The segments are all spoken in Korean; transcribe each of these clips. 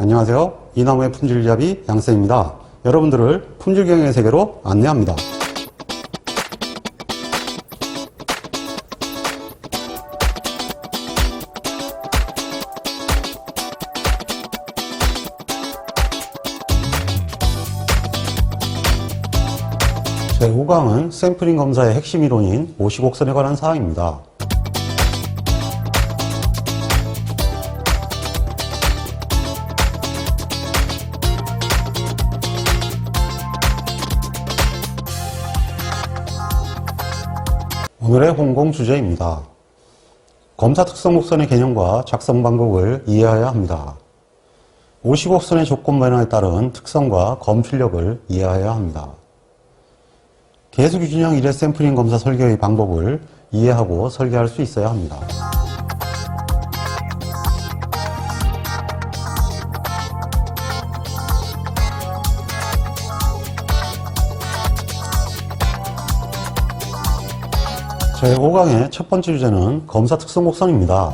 안녕하세요. 이나무의 품질잡이 양쌤입니다. 여러분들을 품질경영의 세계로 안내합니다. 제5강은 샘플링 검사의 핵심 이론인 50곡선에 관한 사항입니다. 오늘의 홍공 주제입니다. 검사 특성 곡선의 개념과 작성 방법을 이해해야 합니다. 50곡선의 조건 변화에 따른 특성과 검출력을 이해해야 합니다. 계수규진형 1회 샘플링 검사 설계의 방법을 이해하고 설계할 수 있어야 합니다. 제5강의 첫 번째 주제는 검사 특성 곡선입니다.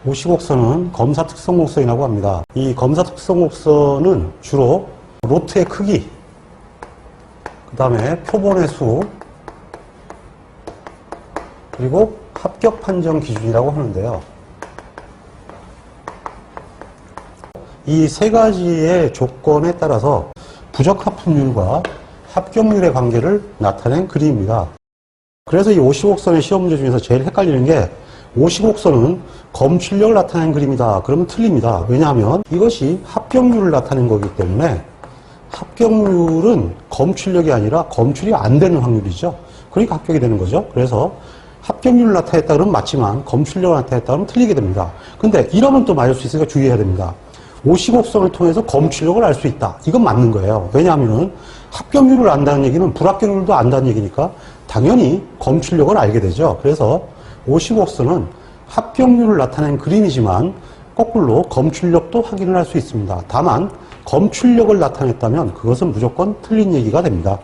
오시곡선은 검사 특성 곡선이라고 합니다. 이 검사 특성 곡선은 주로 로트의 크기, 그 다음에 표본의 수, 그리고 합격 판정 기준이라고 하는데요. 이 세 가지의 조건에 따라서 부적합품률과 합격률의 관계를 나타낸 그림입니다. 그래서 이 50곡선의 시험 문제 중에서 제일 헷갈리는 게 50곡선은 검출력을 나타낸 그림이다. 그러면 틀립니다. 왜냐하면 이것이 합격률을 나타낸 거기 때문에 합격률은 검출력이 아니라 검출이 안 되는 확률이죠. 그러니까 합격이 되는 거죠. 그래서 합격률을 나타냈다 그러면 맞지만 검출력을 나타냈다 그러면 틀리게 됩니다. 근데 이러면 또 맞을 수 있으니까 주의해야 됩니다. 50곡선을 통해서 검출력을 알 수 있다. 이건 맞는 거예요. 왜냐하면 합격률을 안다는 얘기는 불합격률도 안다는 얘기니까 당연히 검출력을 알게 되죠. 그래서 50곡선은 합격률을 나타낸 그림이지만 거꾸로 검출력도 확인을 할 수 있습니다. 다만 검출력을 나타냈다면 그것은 무조건 틀린 얘기가 됩니다.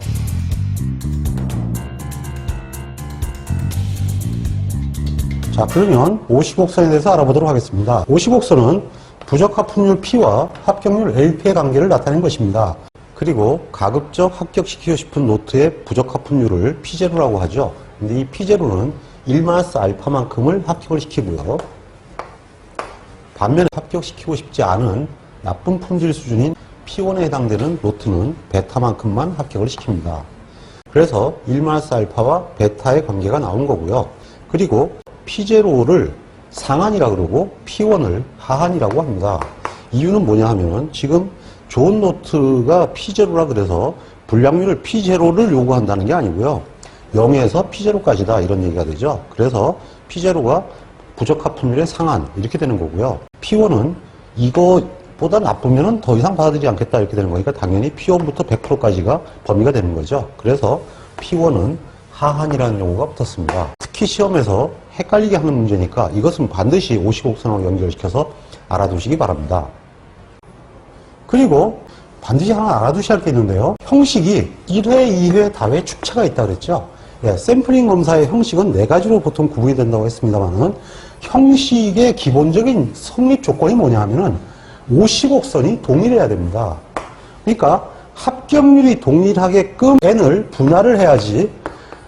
자, 그러면 50곡선에 대해서 알아보도록 하겠습니다. 50곡선은 부적합품률 P와 합격률 LP의 관계를 나타낸 것입니다. 그리고 가급적 합격시키고 싶은 노트의 부적합품률을 P0라고 하죠. 근데 이 P0는 1-알파만큼을 합격을 시키고요. 반면에 합격시키고 싶지 않은 나쁜 품질 수준인 P1에 해당되는 노트는 베타만큼만 합격을 시킵니다. 그래서 1-알파와 베타의 관계가 나온 거고요. 그리고 P0를 상한이라 그러고 P1을 하한이라고 합니다. 이유는 뭐냐 하면 지금 좋은 노트가 P0라 그래서 불량률을 P0를 요구한다는 게 아니고요. 0에서 P0까지다 이런 얘기가 되죠. 그래서 P0가 부적합품률의 상한 이렇게 되는 거고요. P1은 이거보다 나쁘면 더 이상 받아들이지 않겠다 이렇게 되는 거니까 당연히 P1부터 100%까지가 범위가 되는 거죠. 그래서 P1은 하한이라는 용어가 붙었습니다. 특히 시험에서 헷갈리게 하는 문제니까 이것은 반드시 50곡선하고 연결시켜서 알아두시기 바랍니다. 그리고 반드시 하나 알아두셔야 할 게 있는데요. 형식이 1회, 2회, 다회 축차가 있다고 그랬죠. 샘플링 검사의 형식은 4가지로 보통 구분이 된다고 했습니다만은 형식의 기본적인 성립 조건이 뭐냐 하면은 50곡선이 동일해야 됩니다. 그러니까 합격률이 동일하게끔 N을 분할을 해야지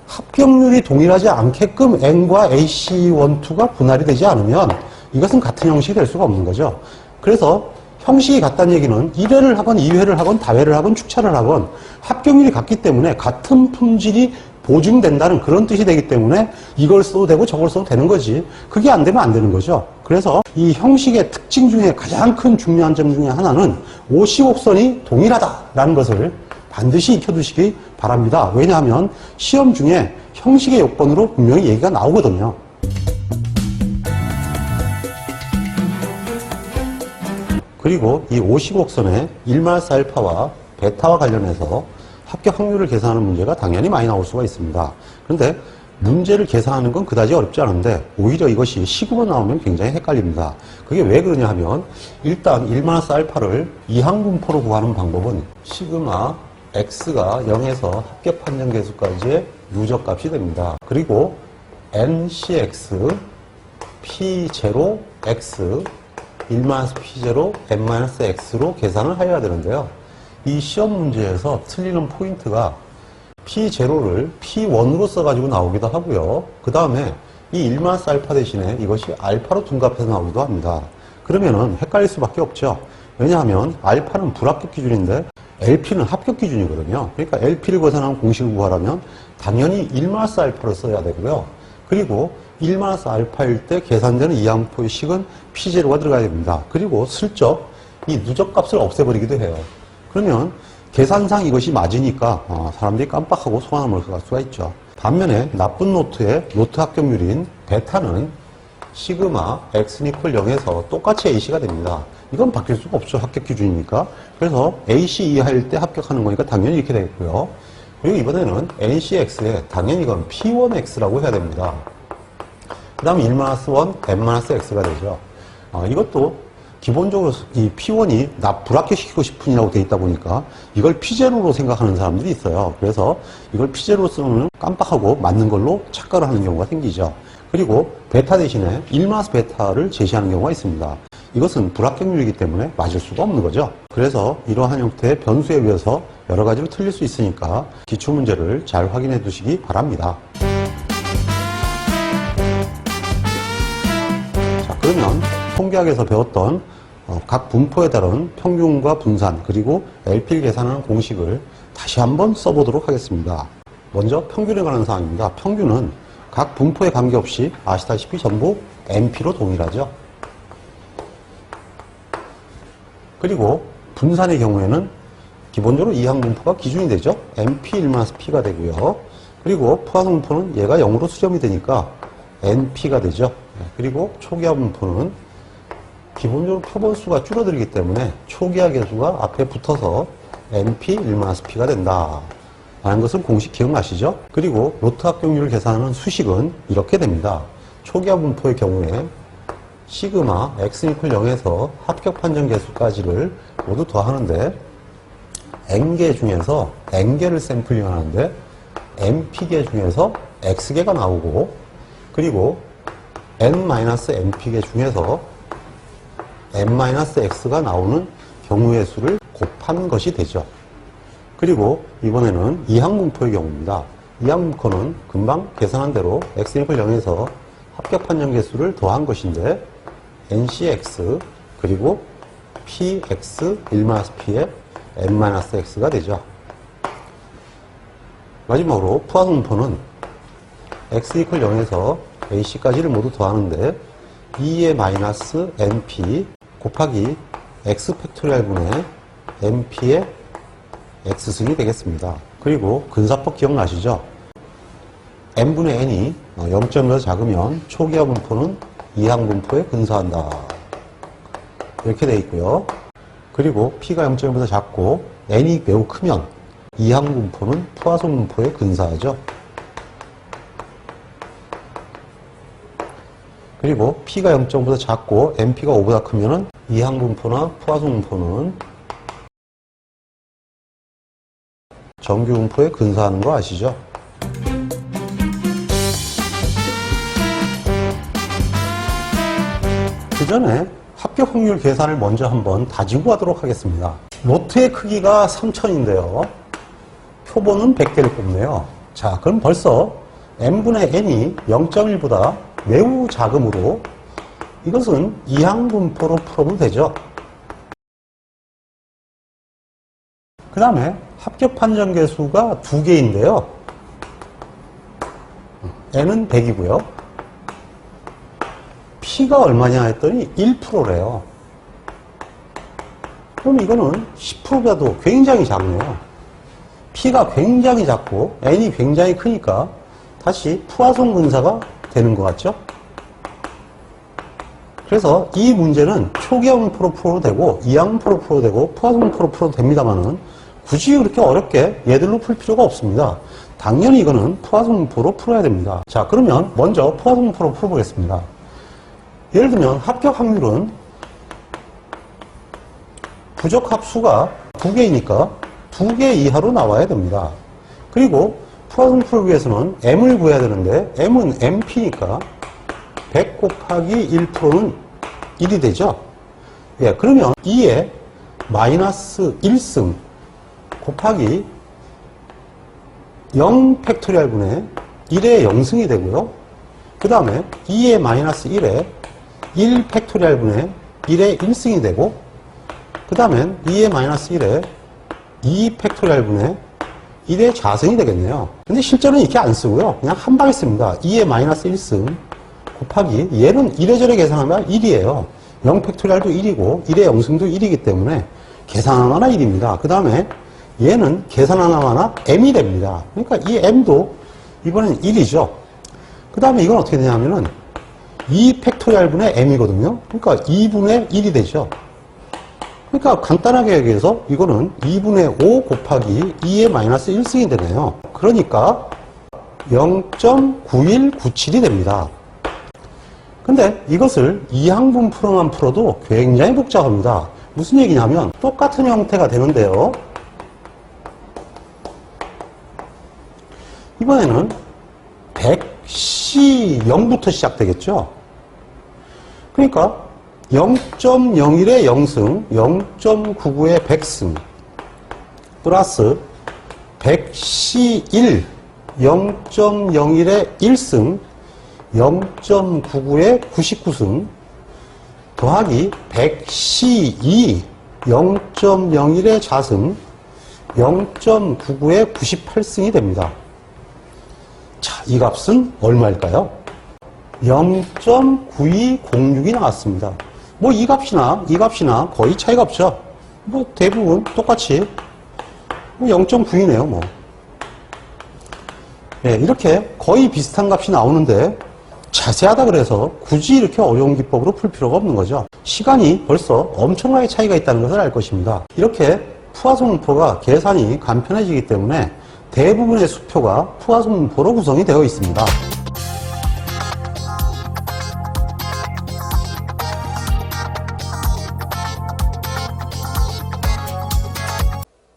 합격률이 동일하지 않게끔 N과 AC12가 분할이 되지 않으면 이것은 같은 형식이 될 수가 없는 거죠. 그래서 형식이 같다는 얘기는 1회를 하건 2회를 하건 다회를 하건 축차를 하건 합격률이 같기 때문에 같은 품질이 보증된다는 그런 뜻이 되기 때문에 이걸 써도 되고 저걸 써도 되는 거지. 그게 안 되면 안 되는 거죠. 그래서 이 형식의 특징 중에 가장 큰 중요한 점 중에 하나는 50곡선이 동일하다라는 것을 반드시 익혀두시기 바랍니다. 왜냐하면 시험 중에 형식의 요건으로 분명히 얘기가 나오거든요. 그리고 이 50곡선의 1-알파와 베타와 관련해서 합격 확률을 계산하는 문제가 당연히 많이 나올 수가 있습니다. 그런데 문제를 계산하는 건 그다지 어렵지 않은데 오히려 이것이 식으로 나오면 굉장히 헷갈립니다. 그게 왜 그러냐 하면 일단 1-알파를 이항분포로 구하는 방법은 시그마 x가 0에서 합격 판정 계수까지의 누적값이 됩니다. 그리고 ncx p0x 1-p0 n-x로 계산을 해야 되는데요. 이 시험 문제에서 틀리는 포인트가 p0를 p1으로 써가지고 나오기도 하고요. 그 다음에 이 1-알파 대신에 이것이 알파로 둔갑해서 나오기도 합니다. 그러면은 헷갈릴 수밖에 없죠. 왜냐하면 알파는 불합격 기준인데 LP는 합격 기준이거든요. 그러니까 LP를 계산한 공식을 구하려면 당연히 1-알파를 써야 되고요. 그리고 1-알파일 때 계산되는 이항분포의 식은 P0가 들어가야 됩니다. 그리고 슬쩍 이 누적값을 없애버리기도 해요. 그러면 계산상 이것이 맞으니까 사람들이 깜빡하고 소환함을 할 수가 있죠. 반면에 나쁜 노트의 노트 합격률인 베타는 시그마 x는 이퀄 0에서 똑같이 AC가 됩니다. 이건 바뀔 수가 없죠. 합격 기준이니까. 그래서 AC 이하일 때 합격하는 거니까 당연히 이렇게 되겠고요. 그리고 이번에는 NCX에 당연히 이건 P1X라고 해야 됩니다. 그 다음 1-1, n-x가 되죠. 이것도 기본적으로 이 P1이 나 불합격시키고 싶은 이라고 되어 있다 보니까 이걸 P0로 생각하는 사람들이 있어요. 그래서 이걸 P0로 쓰면 깜빡하고 맞는 걸로 착각을 하는 경우가 생기죠. 그리고 베타 대신에 1-베타를 제시하는 경우가 있습니다. 이것은 불합격률이기 때문에 맞을 수가 없는 거죠. 그래서 이러한 형태의 변수에 비해서 여러 가지로 틀릴 수 있으니까 기출문제를 잘 확인해 두시기 바랍니다. 자, 그러면 통계학에서 배웠던 각 분포에 따른 평균과 분산 그리고 LP를 계산하는 공식을 다시 한번 써보도록 하겠습니다. 먼저 평균에 관한 사항입니다. 평균은 각 분포에 관계없이 아시다시피 전부 NP로 동일하죠. 그리고 분산의 경우에는 기본적으로 이항분포가 기준이 되죠. NP 1-P가 되고요. 그리고 포화분포는 얘가 0으로 수렴이 되니까 NP가 되죠. 그리고 초기화 분포는 기본적으로 표본수가 줄어들기 때문에 초기화 계수가 앞에 붙어서 NP 1-P가 된다 라는 것을 공식 기억나시죠? 그리고 노트 합격률을 계산하는 수식은 이렇게 됩니다. 초기화 분포의 경우에 시그마 x는 이퀄 0에서 합격 판정 계수까지를 모두 더하는데 n개 중에서 n개를 샘플링 하는데 np개 중에서 x개가 나오고 그리고 n-np개 중에서 n-x가 나오는 경우의 수를 곱한 것이 되죠. 그리고 이번에는 이항분포의 경우입니다. 이항분포는 금방 계산한 대로 x는 이퀄 0에서 합격 판정 개수를 더한 것인데 ncx 그리고 px 1-p의 n-x가 되죠. 마지막으로 포화분포는 x 이퀄 0에서 ac까지를 모두 더하는데 2의 마이너스 np 곱하기 x 팩토리얼 분의 np의 x승이 되겠습니다. 그리고 근사법 기억나시죠? n분의 n이 0점보다 작으면 초기화 분포는 이항분포에 근사한다. 이렇게 되어 있고요. 그리고 p가 0점보다 작고 n이 매우 크면 이항분포는 포화성 분포에 근사하죠. 그리고 p가 0점보다 작고 np가 5보다 크면 이항분포나 포화성 분포는 정규 분포에 근사하는 거 아시죠? 그 전에 합격 확률 계산을 먼저 한번 다지고 가도록 하겠습니다. 노트의 크기가 3000인데요. 표본은 100개를 뽑네요. 자, 그럼 벌써 n분의 n이 0.1보다 매우 작으므로 이것은 이항분포로 풀어도 되죠. 그 다음에 합격 판정 개수가 2개인데요. n은 100이고요. p가 얼마냐 했더니 1%래요. 그럼 이거는 10%보다도 굉장히 작네요. p가 굉장히 작고 n이 굉장히 크니까 다시 포화성 근사가 되는 것 같죠? 그래서 이 문제는 초기화 분포로 풀어도 되고 이항분포로 풀어도 되고 포화성 분포로 풀어도 됩니다만은 굳이 그렇게 어렵게 얘들로 풀 필요가 없습니다. 당연히 이거는 포화성 분포로 풀어야 됩니다. 자, 그러면 먼저 포화성 분포로 풀어보겠습니다. 예를 들면 합격 확률은 부적 합수가 2개이니까 2개 이하로 나와야 됩니다. 그리고 풀어서 위해서는 m을 구해야 되는데 m은 mp니까 100 곱하기 1%는 1이 되죠. 예, 그러면 2에 마이너스 1승 곱하기 0 팩토리얼 분의 1의 0승이 되고요. 그 다음에 2의 마이너스 1에 1 팩토리얼 분의 1의 1승이 되고, 그 다음에 2의 마이너스 1에 2 팩토리얼 분의 1의 좌승이 되겠네요. 근데 실제로는 이렇게 안 쓰고요. 그냥 한 방에 씁니다. 2의 마이너스 1승 곱하기, 얘는 이래저래 계산하면 1이에요. 0 팩토리얼도 1이고 1의 0승도 1이기 때문에 계산 하나나 1입니다. 그 다음에 얘는 계산 하나마나 m이 됩니다. 그러니까 이 m도 이번엔 1이죠. 그 다음에 이건 어떻게 되냐면은 2 팩토리얼 분의 m이거든요. 그러니까 2분의 1이 되죠. 그러니까 간단하게 얘기해서 이거는 2분의 5 곱하기 2의 마이너스 1승이 되네요. 그러니까 0.9197이 됩니다. 근데 이것을 이항분풀어만 풀어도 굉장히 복잡합니다. 무슨 얘기냐면 똑같은 형태가 되는데요. 이번에는 100C 0부터 시작되겠죠. 그러니까 0.01의 0승, 0.99의 100승, 플러스 100C1, 0.01의 1승, 0.99의 99승, 더하기 100C2, 0.01의 좌승, 0.99의 98승이 됩니다. 자, 이 값은 얼마일까요? 0.9206이 나왔습니다. 뭐 이 값이나 거의 차이가 없죠. 뭐 대부분 똑같이 0.9이네요. 뭐. 예, 이렇게 거의 비슷한 값이 나오는데 자세하다 그래서 굳이 이렇게 어려운 기법으로 풀 필요가 없는 거죠. 시간이 벌써 엄청나게 차이가 있다는 것을 알 것입니다. 이렇게 푸아송문포가 계산이 간편해지기 때문에 대부분의 수표가 푸아송문포로 구성이 되어 있습니다.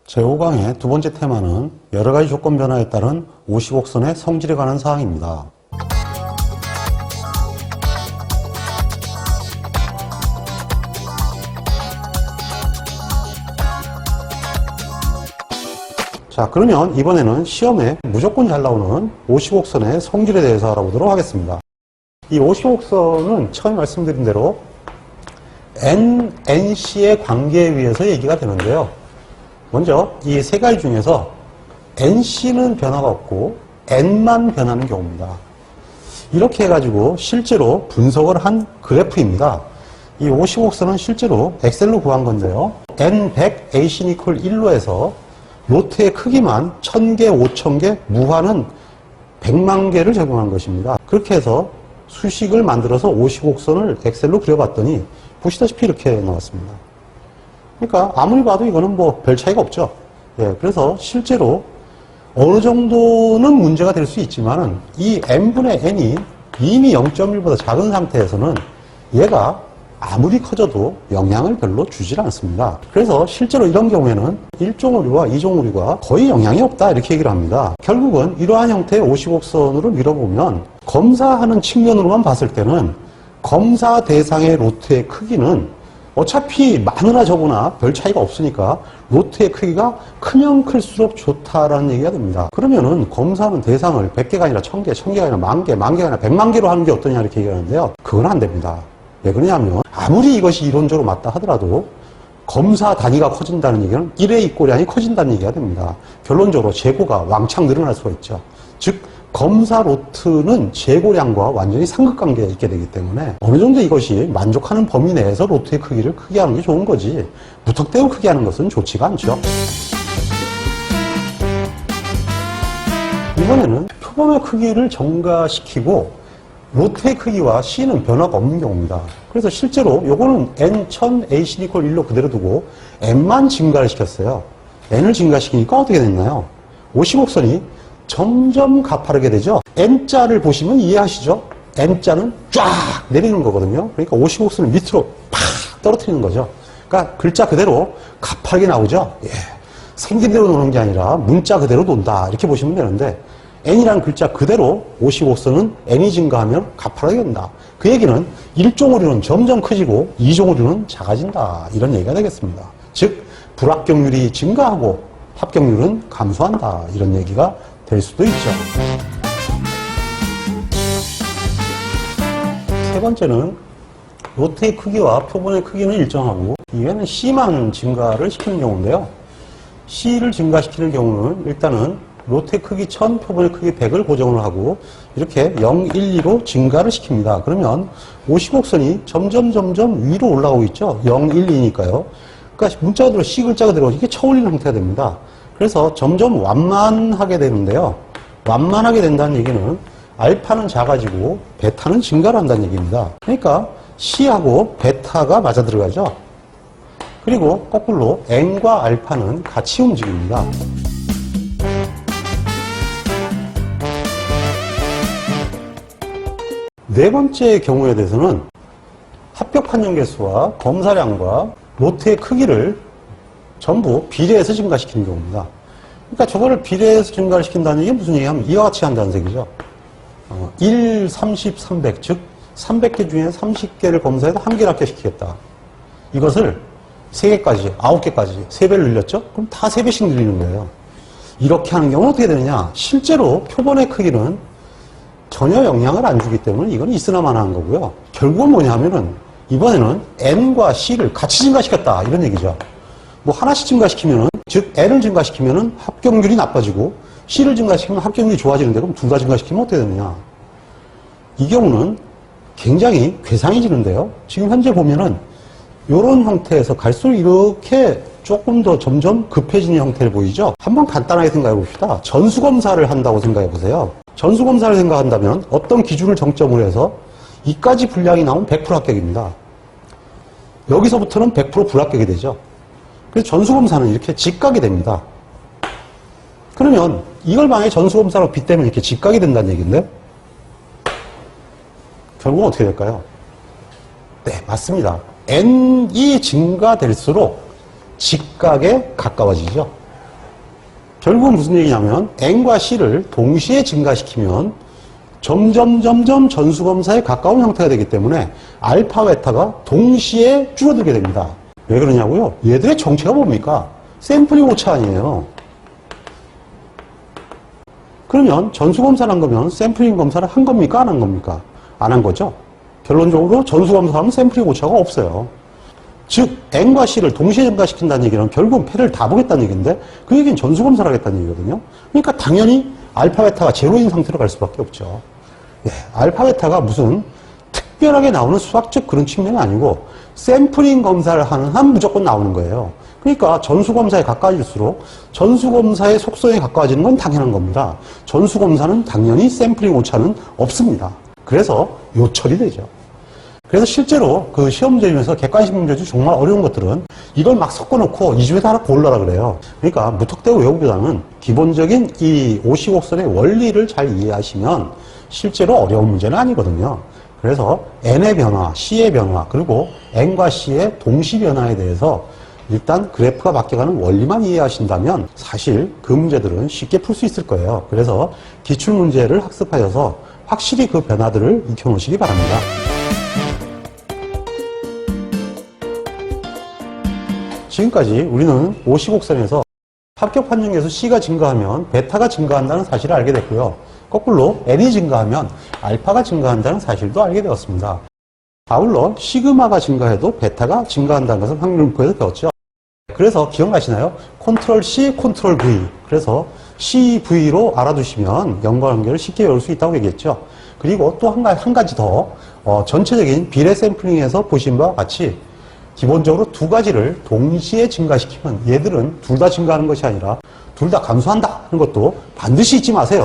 제5강의 두 번째 테마는 여러 가지 조건 변화에 따른 50곡선의 성질에 관한 사항입니다. 자, 그러면 이번에는 시험에 무조건 잘 나오는 50곡선의 성질에 대해서 알아보도록 하겠습니다. 이 50곡선은 처음 말씀드린 대로 NC의 관계에 의해서 얘기가 되는데요. 먼저 이 세 가지 중에서 NC는 변화가 없고 N만 변하는 경우입니다. 이렇게 해가지고 실제로 분석을 한 그래프입니다. 이 50곡선은 실제로 엑셀로 구한 건데요. N100 AC 이퀄 1로 해서 로트의 크기만 1000개, 5000개, 무한은 100만 개를 적용한 것입니다. 그렇게 해서 수식을 만들어서 50곡선을 엑셀로 그려봤더니 보시다시피 이렇게 나왔습니다. 그러니까 아무리 봐도 이거는 뭐 별 차이가 없죠. 예, 그래서 실제로 어느 정도는 문제가 될 수 있지만은 이 n분의 n이 이미 0.1보다 작은 상태에서는 얘가 아무리 커져도 영향을 별로 주질 않습니다. 그래서 실제로 이런 경우에는 1종 오류와 2종 오류가 거의 영향이 없다 이렇게 얘기를 합니다. 결국은 이러한 형태의 50곡선으로 밀어보면 검사하는 측면으로만 봤을 때는 검사 대상의 로트의 크기는 어차피 많으나 적으나 별 차이가 없으니까 로트의 크기가 크면 클수록 좋다라는 얘기가 됩니다. 그러면은 검사하는 대상을 100개가 아니라 1000개, 1000개가 아니라 10,000개, 10,000개가 아니라 100만 개로 하는 게 어떠냐 이렇게 얘기하는데요. 그건 안 됩니다. 왜 그러냐면 아무리 이것이 이론적으로 맞다 하더라도 검사 단위가 커진다는 얘기는 1의 입고량이 커진다는 얘기가 됩니다. 결론적으로 재고가 왕창 늘어날 수가 있죠. 즉 검사 로트는 재고량과 완전히 상극관계에 있게 되기 때문에 어느 정도 이것이 만족하는 범위 내에서 로트의 크기를 크게 하는 게 좋은 거지 무턱대고 크게 하는 것은 좋지가 않죠. 이번에는 표범의 크기를 증가시키고 로트의 크기와 C는 변화가 없는 경우입니다. 그래서 실제로 요거는 N1000 AC 이퀄 1로 그대로 두고 N만 증가를 시켰어요. N을 증가시키니까 어떻게 됐나요? 50곡선이 점점 가파르게 되죠. N자를 보시면 이해하시죠? N자는 쫙 내리는 거거든요. 그러니까 50곡선을 밑으로 팍 떨어뜨리는 거죠. 그러니까 글자 그대로 가파르게 나오죠. 예. 생긴 대로 노는 게 아니라 문자 그대로 논다 이렇게 보시면 되는데 n이라는 글자 그대로 55선은 n이 증가하면 가파르게 된다. 그 얘기는 1종 오류는 점점 커지고 2종 오류는 작아진다 이런 얘기가 되겠습니다. 즉 불합격률이 증가하고 합격률은 감소한다 이런 얘기가 될 수도 있죠. 세 번째는 로트의 크기와 표본의 크기는 일정하고 이외에는 C만 증가를 시키는 경우인데요. C를 증가시키는 경우는 일단은 로트의 크기 1000, 표본의 크기 100을 고정을 하고 이렇게 0, 1, 2로 증가를 시킵니다. 그러면 55선이 점점 위로 올라오고 있죠. 0, 1, 2니까요. 그러니까 문자 그대로 C 글자 그대로 이게 쳐올리는 형태가 됩니다. 그래서 점점 완만하게 되는데요. 완만하게 된다는 얘기는 알파는 작아지고 베타는 증가를 한다는 얘기입니다. 그러니까 C하고 베타가 맞아 들어가죠. 그리고 거꾸로 N과 알파는 같이 움직입니다. 네 번째 경우에 대해서는 합격 판정 개수와 검사량과 로트의 크기를 전부 비례해서 증가시키는 경우입니다. 그러니까 저거를 비례해서 증가를 시킨다는 게 무슨 얘기냐면 이와 같이 한다는 얘기죠. 1, 30, 300, 즉 300개 중에 30개를 검사해도 1개를 합격시키겠다. 이것을 3개까지, 9개까지 3배를 늘렸죠? 그럼 다 3배씩 늘리는 거예요. 이렇게 하는 경우는 어떻게 되느냐? 실제로 표본의 크기는 전혀 영향을 안 주기 때문에 이건 있으나마나한 거고요. 결국은 뭐냐 하면은 이번에는 N과 C를 같이 증가시켰다 이런 얘기죠. 뭐 하나씩 증가시키면은 즉 N을 증가시키면은 합격률이 나빠지고 C를 증가시키면 합격률이 좋아지는데 그럼 둘 다 증가시키면 어떻게 되느냐? 이 경우는 굉장히 괴상해지는데요. 지금 현재 보면은 이런 형태에서 갈수록 이렇게 조금 더 점점 급해지는 형태를 보이죠? 한번 간단하게 생각해 봅시다. 전수검사를 한다고 생각해 보세요. 전수검사를 생각한다면 어떤 기준을 정점으로 해서 이까지 분량이 나오면 100% 합격입니다. 여기서부터는 100% 불합격이 되죠. 그래서 전수검사는 이렇게 직각이 됩니다. 그러면 이걸 만약에 전수검사로 빗대면 이렇게 직각이 된다는 얘기인데 결국은 어떻게 될까요? 네, 맞습니다. N이 증가될수록 직각에 가까워지죠. 결국은 무슨 얘기냐면 N과 C를 동시에 증가시키면 점점 전수검사에 가까운 형태가 되기 때문에 알파, 베타가 동시에 줄어들게 됩니다. 왜 그러냐고요? 얘들의 정체가 뭡니까? 샘플링 오차 아니에요. 그러면 전수검사를 한 거면 샘플링 검사를 한 겁니까? 안 한 겁니까? 안 한 거죠. 결론적으로 전수검사하면 샘플링 오차가 없어요. 즉 N과 C를 동시에 증가시킨다는 얘기는 결국은 패를 다 보겠다는 얘기인데 그 얘기는 전수검사를 하겠다는 얘기거든요. 그러니까 당연히 알파, 베타가 제로인 상태로 갈 수밖에 없죠. 예, 알파, 베타가 무슨 특별하게 나오는 수학적 그런 측면이 아니고 샘플링 검사를 하는 한 무조건 나오는 거예요. 그러니까 전수검사에 가까워질수록 전수검사의 속성에 가까워지는 건 당연한 겁니다. 전수검사는 당연히 샘플링 오차는 없습니다. 그래서 요철이 되죠. 그래서 실제로 그 시험지에서 객관식 문제 중 정말 어려운 것들은 이걸 막 섞어놓고 이 중에서 하나 골라라 그래요. 그러니까 무턱대고 외우기보다는 기본적인 이 55선의 원리를 잘 이해하시면 실제로 어려운 문제는 아니거든요. 그래서 N의 변화, C의 변화, 그리고 N과 C의 동시 변화에 대해서 일단 그래프가 바뀌어가는 원리만 이해하신다면 사실 그 문제들은 쉽게 풀 수 있을 거예요. 그래서 기출문제를 학습하셔서 확실히 그 변화들을 익혀놓으시기 바랍니다. 지금까지 우리는 55선에서 합격 판정에서 C가 증가하면 베타가 증가한다는 사실을 알게 됐고요. 거꾸로 N이 증가하면 알파가 증가한다는 사실도 알게 되었습니다. 아울러 시그마가 증가해도 베타가 증가한다는 것을 확률문법에서 배웠죠. 그래서 기억나시나요? 컨트롤 C, 컨트롤 V. 그래서 CV로 알아두시면 연관관계를 쉽게 외울 수 있다고 얘기했죠. 그리고 또 한 가지 더 전체적인 비례 샘플링에서 보신 바와 같이 기본적으로 두 가지를 동시에 증가시키면 얘들은 둘 다 증가하는 것이 아니라 둘 다 감소한다 하는 것도 반드시 잊지 마세요.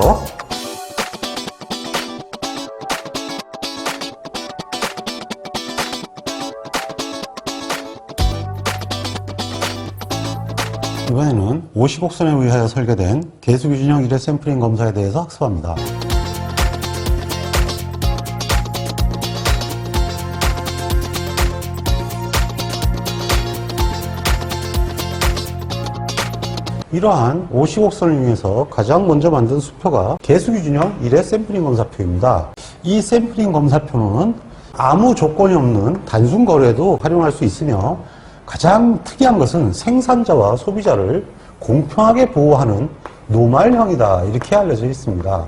이번에는 55선에 의하여 설계된 개수기준형 일회 샘플링 검사에 대해서 학습합니다. 이러한 50곡선을 이용해서 가장 먼저 만든 수표가 개수기준형 1회 샘플링 검사표입니다. 이 샘플링 검사표는 아무 조건이 없는 단순 거래도 활용할 수 있으며 가장 특이한 것은 생산자와 소비자를 공평하게 보호하는 노말형이다, 이렇게 알려져 있습니다.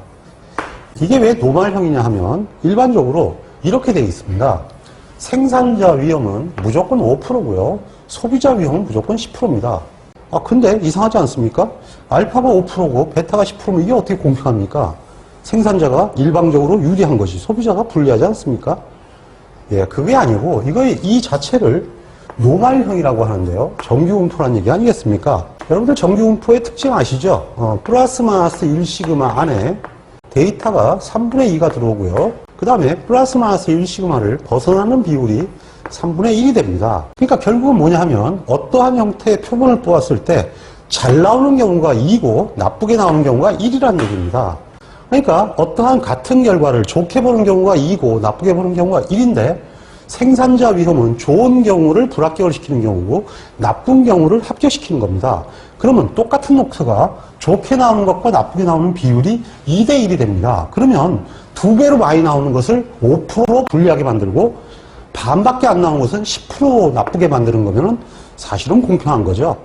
이게 왜 노말형이냐 하면 일반적으로 이렇게 되어 있습니다. 생산자 위험은 무조건 5%고요. 소비자 위험은 무조건 10%입니다. 근데 이상하지 않습니까? 알파가 5%고 베타가 10%면 이게 어떻게 공평합니까? 생산자가 일방적으로 유리한 것이 소비자가 불리하지 않습니까? 예, 그게 아니고 이 자체를 노말형이라고 하는데요. 정규분포란 얘기 아니겠습니까? 여러분들 정규분포의 특징 아시죠? 플러스 마이너스 1시그마 안에 데이터가 3분의 2가 들어오고요. 그 다음에 플러스 마이너스 1시그마를 벗어나는 비율이 3분의 1이 됩니다. 그러니까 결국은 뭐냐 하면 어떠한 형태의 표본을 보았을 때 잘 나오는 경우가 2고 나쁘게 나오는 경우가 1이라는 얘기입니다. 그러니까 어떠한 같은 결과를 좋게 보는 경우가 2고 나쁘게 보는 경우가 1인데 생산자 위험은 좋은 경우를 불합격시키는 경우고 나쁜 경우를 합격시키는 겁니다. 그러면 똑같은 녹차가 좋게 나오는 것과 나쁘게 나오는 비율이 2대 1이 됩니다. 그러면 2배로 많이 나오는 것을 5% 불리하게 만들고 반밖에 안 나오는 것은 10% 나쁘게 만드는 거면 사실은 공평한 거죠.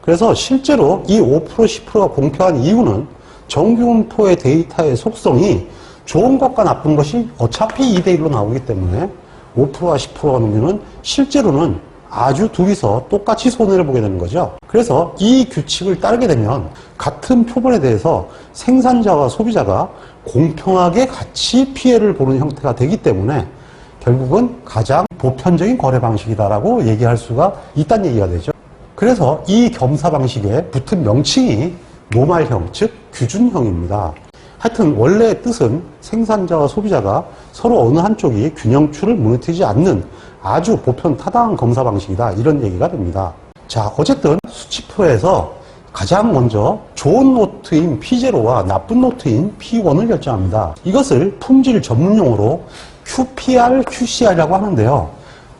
그래서 실제로 이 5%, 10%가 공평한 이유는 정규분포의 데이터의 속성이 좋은 것과 나쁜 것이 어차피 2대 1로 나오기 때문에 5%와 10%가 넘으면 실제로는 아주 둘이서 똑같이 손해를 보게 되는 거죠. 그래서 이 규칙을 따르게 되면 같은 표본에 대해서 생산자와 소비자가 공평하게 같이 피해를 보는 형태가 되기 때문에 결국은 가장 보편적인 거래 방식이다라고 얘기할 수가 있다는 얘기가 되죠. 그래서 이 검사 방식에 붙은 명칭이 노말형, 즉 규준형입니다. 하여튼 원래의 뜻은 생산자와 소비자가 서로 어느 한쪽이 균형추를 무너뜨리지 않는 아주 보편 타당한 검사 방식이다, 이런 얘기가 됩니다. 자, 어쨌든 수치표에서 가장 먼저 좋은 노트인 P0와 나쁜 노트인 P1을 결정합니다. 이것을 품질 전문용어로 QPR, QCR이라고 하는데요.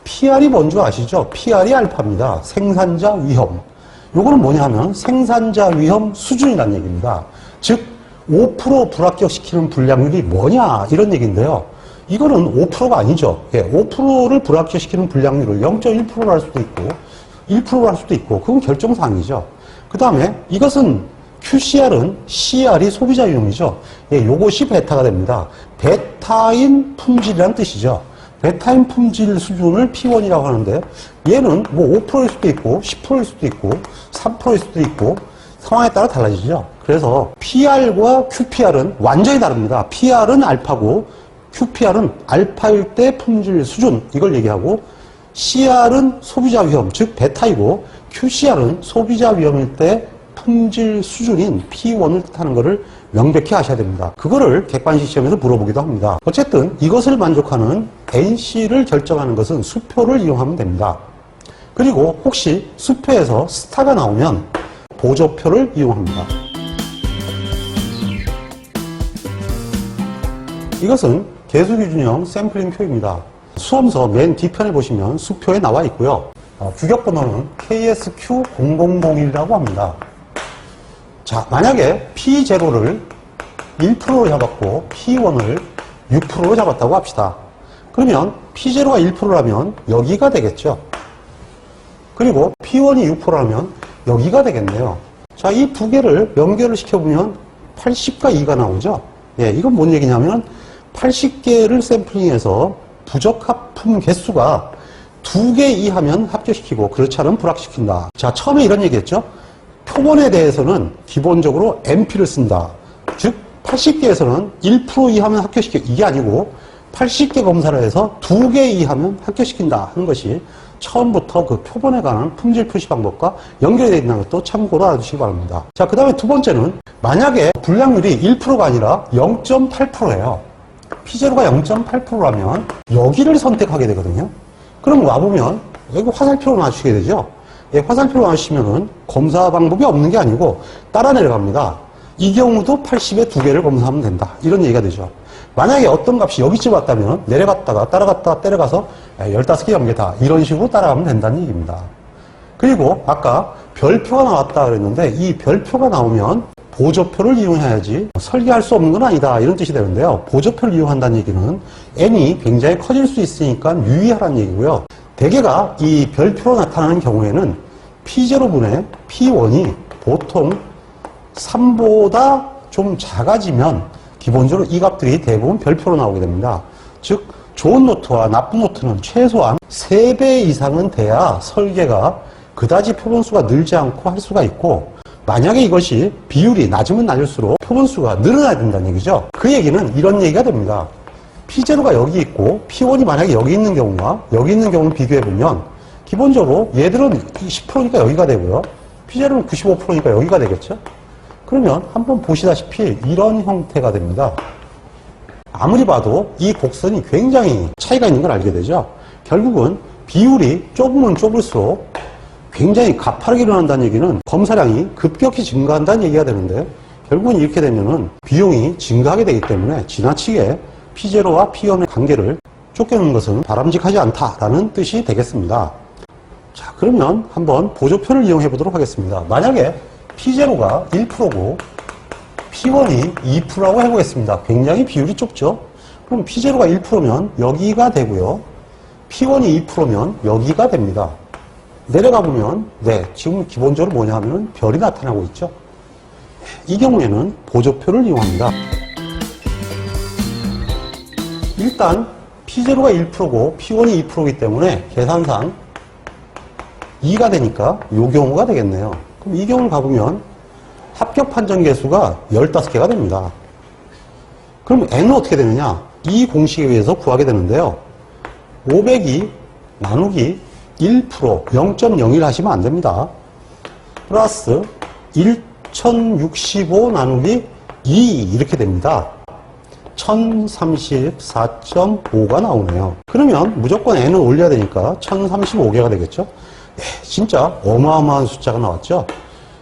PR이 뭔지 아시죠? PR이 알파입니다. 생산자 위험. 요거는 뭐냐 하면 생산자 위험 수준이라는 얘기입니다. 즉 5% 불합격시키는 불량률이 뭐냐, 이런 얘기인데요. 이거는 5%가 아니죠. 예, 5%를 불합격시키는 불량률을 0.1%로 할 수도 있고 1%로 할 수도 있고 그건 결정사항이죠. 그 다음에 이것은 QCR은 CR이 소비자 위험이죠. 예, 요것이 베타가 됩니다. 베타인 품질이라는 뜻이죠. 베타인 품질 수준을 P1이라고 하는데 얘는 뭐 5%일 수도 있고 10%일 수도 있고 3%일 수도 있고 상황에 따라 달라지죠. 그래서 PR과 QPR은 완전히 다릅니다. PR은 알파고 QPR은 알파일 때 품질 수준, 이걸 얘기하고 CR은 소비자 위험, 즉 베타이고 QCR은 소비자 위험일 때 품질 수준인 P1을 뜻하는 것을 명백히 아셔야 됩니다. 그거를 객관식 시험에서 물어보기도 합니다. 어쨌든 이것을 만족하는 NC를 결정하는 것은 수표를 이용하면 됩니다. 그리고 혹시 수표에서 스타가 나오면 보조표를 이용합니다. 이것은 개수기준형 샘플링 표입니다. 수험서 맨 뒤편에 보시면 수표에 나와 있고요. 규격번호는 KSQ0001이라고 합니다. 자, 만약에 P0를 1%로 잡았고 P1을 6%로 잡았다고 합시다. 그러면 P0가 1%라면 여기가 되겠죠. 그리고 P1이 6%라면 여기가 되겠네요. 자, 이 두 개를 연결을 시켜보면 80과 2가 나오죠. 예, 이건 뭔 얘기냐면 80개를 샘플링해서 부적합품 개수가 2개 이하면 합격시키고 그렇지 않으면 불합격시킨다. 자, 처음에 이런 얘기했죠. 표본에 대해서는 기본적으로 NP를 쓴다. 즉 80개에서는 1% 이하면 합격시켜, 이게 아니고 80개 검사를 해서 2개 이하면 합격시킨다 하는 것이 처음부터 그 표본에 관한 품질 표시 방법과 연결이 되어 있는 것도 참고로 알아두시기 바랍니다. 자, 그 다음에 두 번째는 만약에 불량률이 1%가 아니라 0.8%예요. P0가 0.8%라면 여기를 선택하게 되거든요. 그럼 와보면 여기 화살표로 놔주시게 되죠. 예, 화살표로 놔주시면은 검사 방법이 없는 게 아니고 따라 내려갑니다. 이 경우도 80에 2개를 검사하면 된다, 이런 얘기가 되죠. 만약에 어떤 값이 여기쯤 왔다면 내려갔다가 따라갔다가 때려가서 15개 연계다, 이런 식으로 따라가면 된다는 얘기입니다. 그리고 아까 별표가 나왔다 그랬는데 이 별표가 나오면 보조표를 이용해야지 설계할 수 없는 건 아니다 이런 뜻이 되는데요. 보조표를 이용한다는 얘기는 n이 굉장히 커질 수 있으니까 유의하라는 얘기고요. 대개가 이 별표로 나타나는 경우에는 P0분의 P1이 보통 3보다 좀 작아지면 기본적으로 이 값들이 대부분 별표로 나오게 됩니다. 즉 좋은 노트와 나쁜 노트는 최소한 3배 이상은 돼야 설계가 그다지 표본수가 늘지 않고 할 수가 있고, 만약에 이것이 비율이 낮으면 낮을수록 표본수가 늘어나야 된다는 얘기죠. 그 얘기는 이런 얘기가 됩니다. P0가 여기 있고 P1이 만약에 여기 있는 경우와 여기 있는 경우를 비교해보면 기본적으로 얘들은 10%니까 여기가 되고요. P0는 95%니까 여기가 되겠죠. 그러면 한번 보시다시피 이런 형태가 됩니다. 아무리 봐도 이 곡선이 굉장히 차이가 있는 걸 알게 되죠. 결국은 비율이 좁으면 좁을수록 굉장히 가파르게 일어난다는 얘기는 검사량이 급격히 증가한다는 얘기가 되는데, 결국은 이렇게 되면은 비용이 증가하게 되기 때문에 지나치게 P0와 P1의 관계를 쫓겨놓는 것은 바람직하지 않다라는 뜻이 되겠습니다. 자, 그러면 한번 보조표를 이용해 보도록 하겠습니다. 만약에 P0가 1%고 P1이 2%라고 해보겠습니다. 굉장히 비율이 좁죠? 그럼 P0가 1%면 여기가 되고요. P1이 2%면 여기가 됩니다. 내려가 보면, 네, 지금 기본적으로 뭐냐 하면 별이 나타나고 있죠. 이 경우에는 보조표를 이용합니다. 일단 P0가 1%고 P1이 2%이기 때문에 계산상 2가 되니까 이 경우가 되겠네요. 그럼 이 경우를 가보면 합격 판정 개수가 15개가 됩니다. 그럼 n은 어떻게 되느냐? 이 공식에 의해서 구하게 되는데요. 500이 나누기 1%, 0.01 하시면 안 됩니다. 플러스 1065 나누기 2 이렇게 됩니다. 1034.5가 나오네요. 그러면 무조건 n을 올려야 되니까 1035개가 되겠죠? 네, 진짜 어마어마한 숫자가 나왔죠?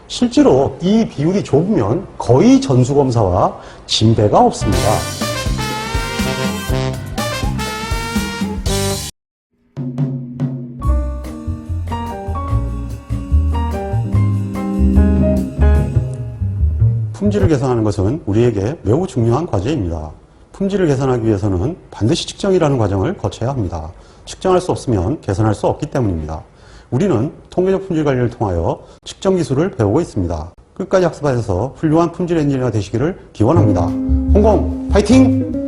실제로 이 비율이 좁으면 거의 전수검사와 진배가 없습니다. 품질을 개선하는 것은 우리에게 매우 중요한 과제입니다. 품질을 개선하기 위해서는 반드시 측정이라는 과정을 거쳐야 합니다. 측정할 수 없으면 개선할 수 없기 때문입니다. 우리는 통계적 품질 관리를 통하여 측정 기술을 배우고 있습니다. 끝까지 학습하셔서 훌륭한 품질 엔지니어가 되시기를 기원합니다. 홍콩 파이팅!